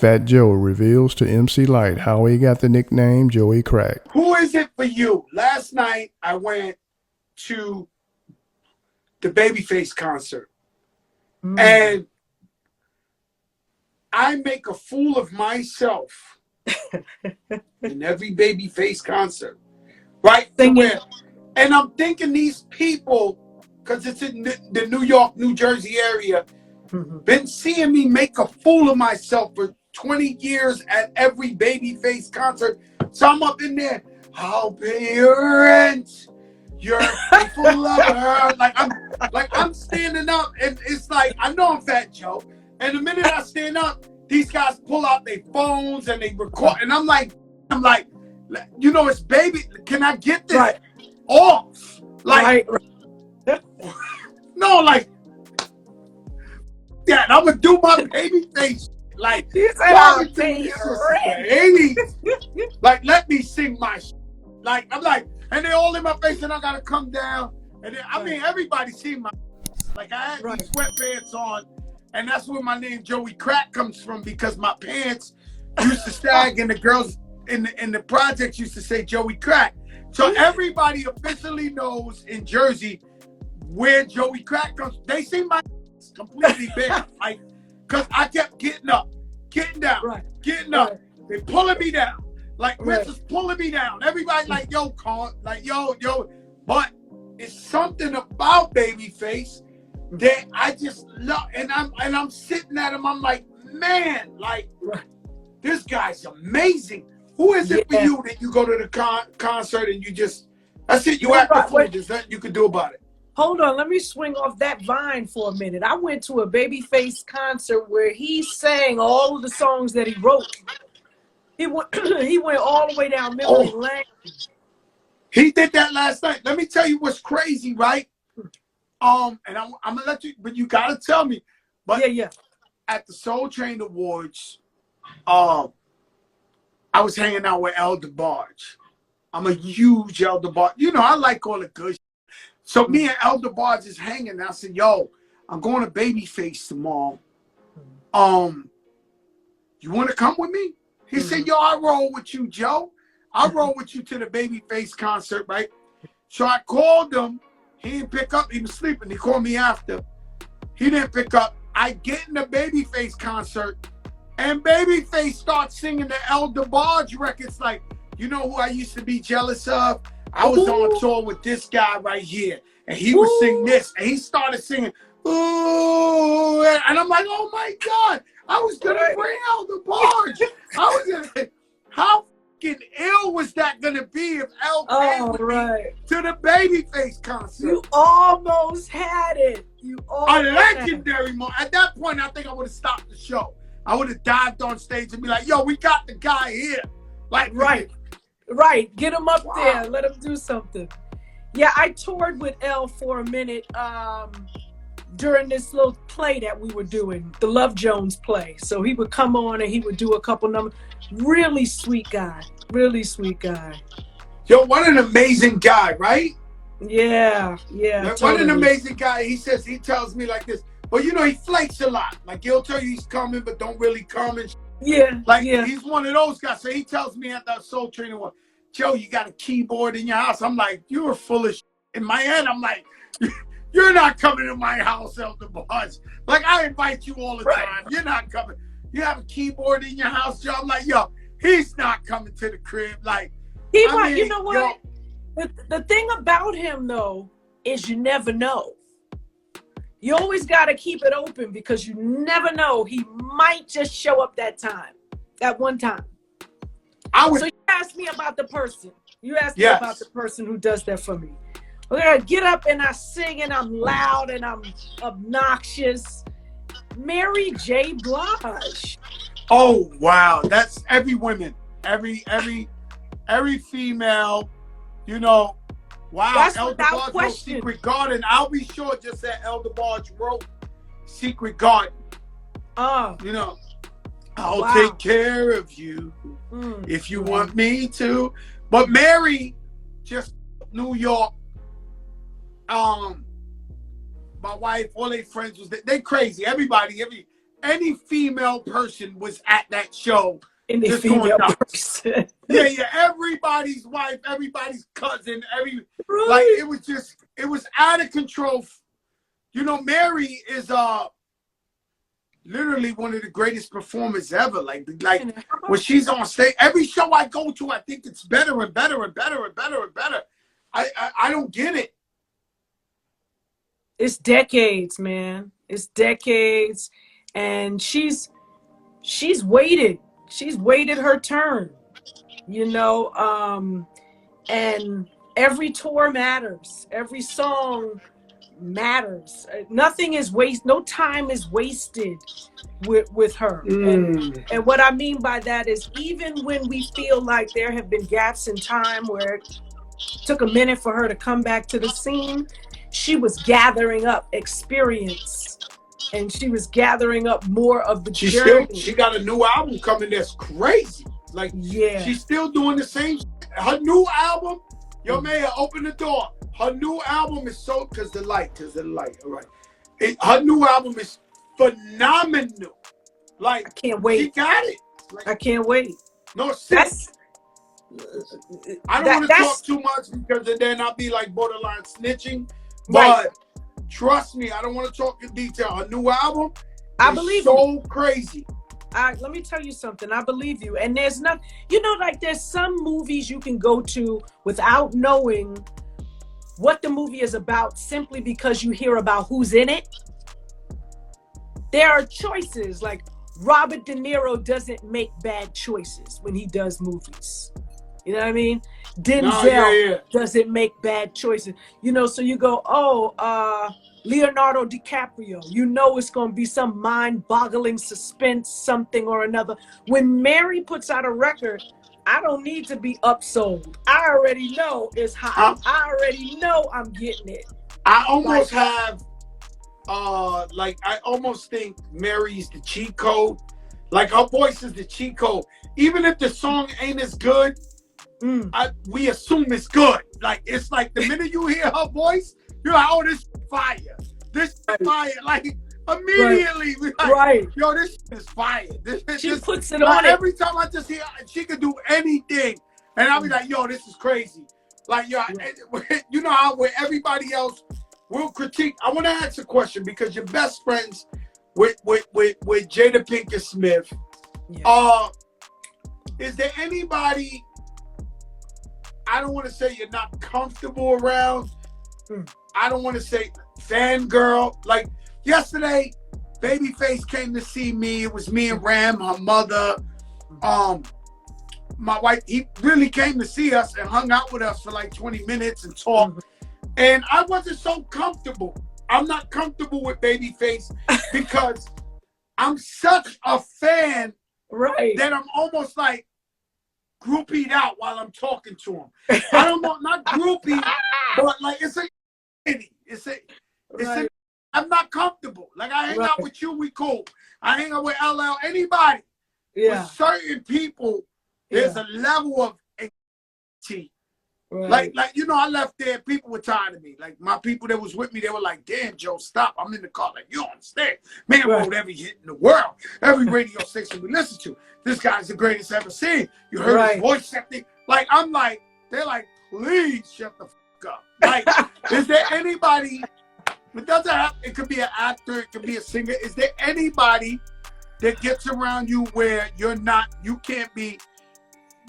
Fat Joe reveals to MC Lyte how he got the nickname Joey Crack. Who is it for you? Last night I went to the Babyface concert. And I make a fool of myself in every Babyface concert. Right? And I'm thinking these people, because it's in the New York, New Jersey area, been seeing me make a fool of myself for 20 years at every Babyface concert. So I'm up in there, I'll pay your rent, you're a faithful lover. I'm standing up, and it's like, I know I'm Fat Joe. And the minute I stand up, these guys pull out their phones and they record. And I'm like, you know, it's baby. Can I get this off? Like, no, like, yeah, I'm gonna do my baby face. Like, like, let me sing my shit. Like, I'm like, and they all in my face, and I gotta come down. And then, I mean, everybody see my, like, I had these sweatpants on, and that's where my name Joey Crack comes from, because my pants used to sag, and the girls in the projects used to say Joey Crack. So everybody officially knows in Jersey where Joey Crack comes. They see my completely bare, like, because I kept getting up, getting down, getting up. They pulling me down. Like, Rich is pulling me down. Everybody like, yo, Con, like, yo. But it's something about Babyface that I just love. And I'm sitting at him, I'm like, man, like, this guy's amazing. Who is it for you that you go to the concert and you just, that's it, you act the fool, there's nothing you can do about it? Hold on, let me swing off that vine for a minute. I went to a Babyface concert where he sang all of the songs that he wrote. He went all the way down memory lane. He did that last night. Let me tell you what's crazy, right? And I'm gonna let you, but you gotta tell me. But at the Soul Train Awards, I was hanging out with El DeBarge. I'm a huge El DeBarge. You know, I like all the good shit. So me and El DeBarge is hanging. And I said, yo, I'm going to Babyface tomorrow. You want to come with me? He said, yo, I'll roll with you, Joe. I'll roll with you to the Babyface concert, right? So I called him. He didn't pick up. He was sleeping. He called me after. He didn't pick up. I get in the Babyface concert, and Babyface starts singing the El DeBarge records. Like, you know who I used to be jealous of? I was on tour with this guy right here, and he was singing this, and he started singing, ooh, and I'm like, oh my God, I was gonna bring El DeBarge. I was gonna, how fucking ill was that gonna be if El came with me to the Babyface concert? You almost had it. You almost a legendary moment. At that point, I think I would have stopped the show. I would have dived on stage and be like, yo, we got the guy here. Like, Right, get him up there, let him do something. Yeah, I toured with El for a minute during this little play that we were doing, the Love Jones play. So he would come on and he would do a couple numbers. Really sweet guy, really sweet guy. Yo, what an amazing guy, right? Yeah. What an amazing guy. He tells me like this, well, you know, he flakes a lot. Like, he'll tell you he's coming, but don't really come and he's one of those guys. So he tells me at that Soul Train one, Joe, you got a keyboard in your house. I'm like, you are full of shit. In my head, I'm like, you're not coming to my house, El DeBarge. Like, I invite you all the time. You're not coming. You have a keyboard in your house, Joe. I'm like, yo, he's not coming to the crib. Like, he might. You know what? The thing about him though is you never know. You always got to keep it open because you never know. He might just show up that one time. So you asked me about the person. You asked me about the person who does that for me. Okay, I get up and I sing and I'm loud and I'm obnoxious. Mary J. Blige. Oh wow, that's every woman, every female. You know, wow. That's El without DeBarge question. wrote Secret Garden. I'll be sure just that El DeBarge wrote Secret Garden. You know, I'll take care of you if you want me to. But Mary, just New York. My wife, all their friends was they crazy. Everybody, any female person was at that show. Any just female going nuts. person. Yeah. Everybody's wife, everybody's cousin, Right. like it was out of control. You know, Mary is literally one of the greatest performers ever. Like when she's on stage, every show I go to, I think it's better and better and better and better and better. I don't get it. It's decades, man. It's decades, and she's waited. She's waited her turn, you know. And every tour matters. Every song matters. Nothing is waste. No time is wasted with her. And what I mean by that is, even when we feel like there have been gaps in time where it took a minute for her to come back to the scene, she was gathering up experience, and she was gathering up more of the journey. She got a new album coming that's crazy. Like, yeah, she's still doing the same. Her new album, yo, Mayor, open the door. Her new album is so, because the light, all right. Her new album is phenomenal. Like, I can't wait. She got it. Like, I can't wait. No, I don't want to talk too much because then I'll be like borderline snitching. Right. But trust me, I don't want to talk in detail. Her new album, I believe so crazy. Let me tell you something. I believe you. And there's not, you know, like there's some movies you can go to without knowing what the movie is about simply because you hear about who's in it. There are choices. Like Robert De Niro doesn't make bad choices when he does movies. You know what I mean? Denzel doesn't make bad choices. You know, so you go, Leonardo DiCaprio, you know it's going to be some mind-boggling suspense, something or another. When Mary puts out a record, I don't need to be upsold. I already know it's hot. I already know I'm getting it. I almost have, I almost think Mary's the cheat code. Like, her voice is the cheat code. Even if the song ain't as good, we assume it's good. Like, it's like the minute you hear her voice, you're like, oh, this is fire. This is fire. Like, immediately, yo, this is fire. She puts it on it. Every time I just hear, she could do anything. And I'll be like, yo, this is crazy. Like, yo, you know how where everybody else will critique. I want to ask a question because you're best friends with Jada Pinkett Smith. Yeah. Is there anybody, I don't want to say you're not comfortable around. I don't want to say fangirl. Like yesterday, Babyface came to see me. It was me and Ram, her mother, my wife. He really came to see us and hung out with us for like 20 minutes and talked. And I wasn't so comfortable. I'm not comfortable with Babyface because I'm such a fan that I'm almost like groupied out while I'm talking to him. I don't know, not groupie, but like I'm not comfortable. Like I hang out with you, we cool. I hang out with LL, anybody. With certain people, there's a level of anxiety. Like you know, I left there, people were tired of me. Like my people that was with me, they were like, damn, Joe, stop. I'm in the car. Like, you don't understand. Man wrote every hit in the world. Every radio station we listen to. This guy's the greatest ever seen. You heard his voice, something. Like, I'm like, they're like, please shut the fuck up. Like, is there anybody, it doesn't have, it could be an actor, it could be a singer. Is there anybody that gets around you where you're not, you can't be,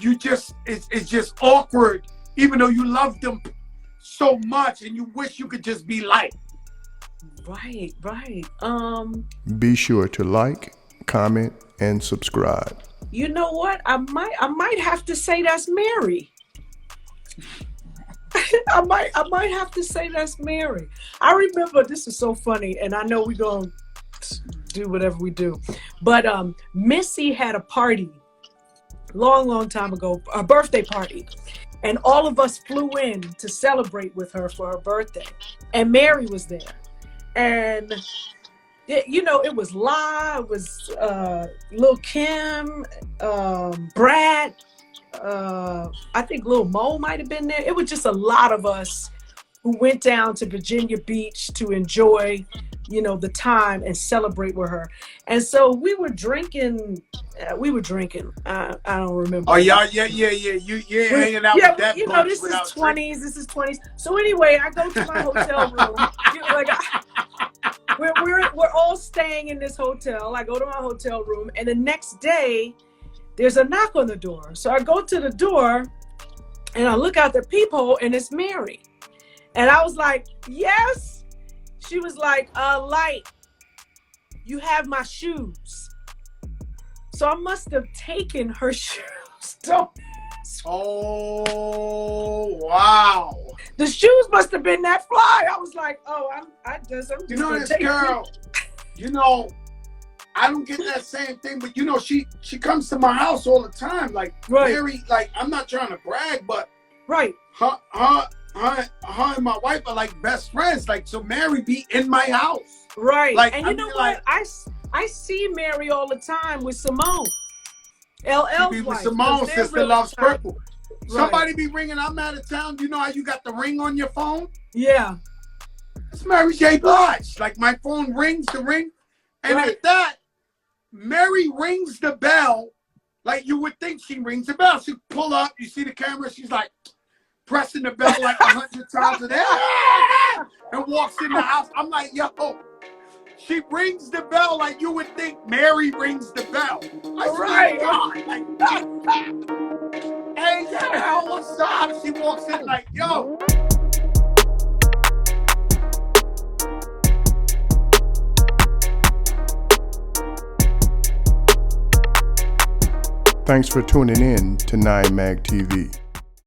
you just, it's just awkward, even though you love them so much and you wish you could just be like? Right. Be sure to like, comment, and subscribe. You know what? I might have to say that's Mary. I might have to say that's Mary. I remember, this is so funny, and I know we're gonna do whatever we do, but Missy had a party long time ago, a birthday party, and all of us flew in to celebrate with her for her birthday, and Mary was there, and you know, it was La, it was Lil Kim, Brad, I think Lil Mo might have been there. It was just a lot of us who went down to Virginia Beach to enjoy you know, the time and celebrate with her. And so we were drinking. I don't remember. Oh yeah. You hanging out with that. You know, this is 20s. This is 20s. So anyway, I go to my hotel room. You know, like we're all staying in this hotel. I go to my hotel room, and the next day, there's a knock on the door. So I go to the door, and I look out the peephole, and it's Mary. And I was like, yes. She was like, Lyte, you have my shoes. So I must have taken her shoes. Oh, wow. The shoes must have been that fly. I was like, oh, I'm just you know, this girl, you know, I don't get that same thing, but you know, she comes to my house all the time. Like, Mary, like, I'm not trying to brag, but her and my wife are like best friends. Like, so Mary be in my house. Right. Like, and you know what? I see Mary all the time with Simone. LL's wife. Simone, Sister really Loves Purple. Somebody be ringing, I'm out of town. You know how you got the ring on your phone? Yeah. It's Mary J. Blige. Like, my phone rings the ring. And at that, Mary rings the bell. Like, you would think she rings the bell. She pull up, you see the camera, she's like pressing the bell like 100 times a day. And walks in the house. I'm like, yo. She rings the bell like you would think Mary rings the bell. Hey, girl, what's up? She walks in like, yo. Thanks for tuning in to 9 Mag TV.